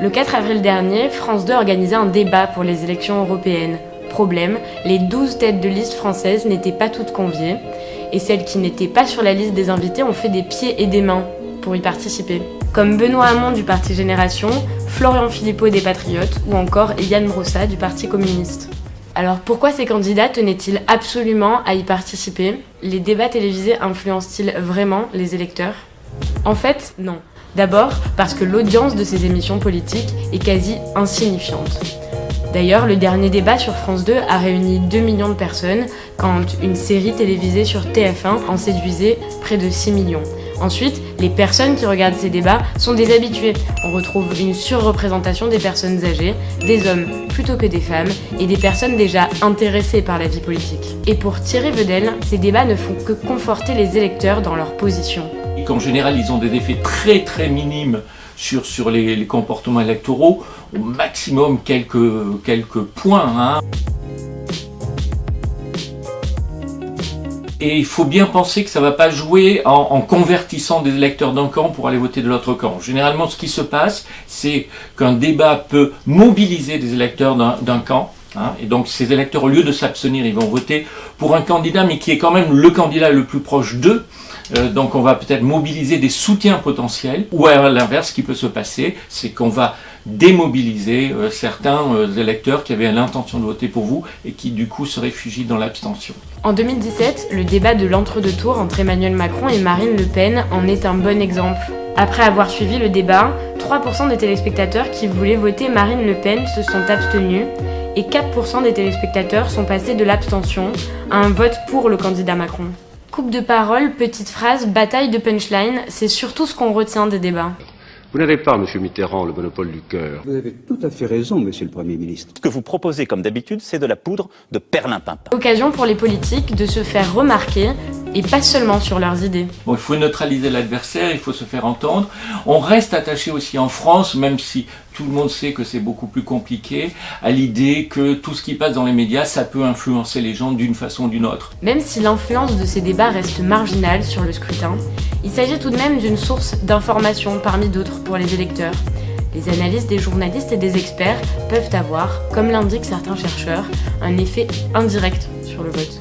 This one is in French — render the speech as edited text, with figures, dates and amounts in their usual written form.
Le 4 avril dernier, France 2 organisait un débat pour les élections européennes. Problème, les 12 têtes de liste françaises n'étaient pas toutes conviées, et celles qui n'étaient pas sur la liste des invités ont fait des pieds et des mains pour y participer. Comme Benoît Hamon du Parti Génération, Florian Philippot des Patriotes ou encore Yann Brossat du Parti communiste. Alors pourquoi ces candidats tenaient-ils absolument à y participer ? Les débats télévisés influencent-ils vraiment les électeurs ? En fait, non. D'abord parce que l'audience de ces émissions politiques est quasi insignifiante. D'ailleurs, le dernier débat sur France 2 a réuni 2 millions de personnes, quand une série télévisée sur TF1 en séduisait près de 6 millions. Ensuite, les personnes qui regardent ces débats sont des habitués. On retrouve une surreprésentation des personnes âgées, des hommes plutôt que des femmes, et des personnes déjà intéressées par la vie politique. Et pour Thierry Vedel, ces débats ne font que conforter les électeurs dans leur position. En général, ils ont des effets très très minimes sur les comportements électoraux, au maximum quelques points. Et il faut bien penser que ça ne va pas jouer en convertissant des électeurs d'un camp pour aller voter de l'autre camp. Généralement, ce qui se passe, c'est qu'un débat peut mobiliser des électeurs d'un camp. Et donc ces électeurs, au lieu de s'abstenir, ils vont voter pour un candidat, mais qui est quand même le candidat le plus proche d'eux. Donc on va peut-être mobiliser des soutiens potentiels, ou à l'inverse, ce qui peut se passer, c'est qu'on va démobiliser certains électeurs qui avaient l'intention de voter pour vous et qui du coup se réfugient dans l'abstention. En 2017, le débat de l'entre-deux tours entre Emmanuel Macron et Marine Le Pen en est un bon exemple. Après avoir suivi le débat, 3% des téléspectateurs qui voulaient voter Marine Le Pen se sont abstenus et 4% des téléspectateurs sont passés de l'abstention à un vote pour le candidat Macron. Coupe de parole, petite phrase, bataille de punchline, c'est surtout ce qu'on retient des débats. Vous n'avez pas, monsieur Mitterrand, le monopole du cœur. Vous avez tout à fait raison, monsieur le Premier ministre. Ce que vous proposez, comme d'habitude, c'est de la poudre de perlimpinpin. Occasion pour les politiques de se faire remarquer, et pas seulement sur leurs idées. Bon, il faut neutraliser l'adversaire, il faut se faire entendre. On reste attaché aussi en France, même si tout le monde sait que c'est beaucoup plus compliqué, à l'idée que tout ce qui passe dans les médias, ça peut influencer les gens d'une façon ou d'une autre. Même si l'influence de ces débats reste marginale sur le scrutin, il s'agit tout de même d'une source d'information parmi d'autres pour les électeurs. Les analyses des journalistes et des experts peuvent avoir, comme l'indiquent certains chercheurs, un effet indirect sur le vote.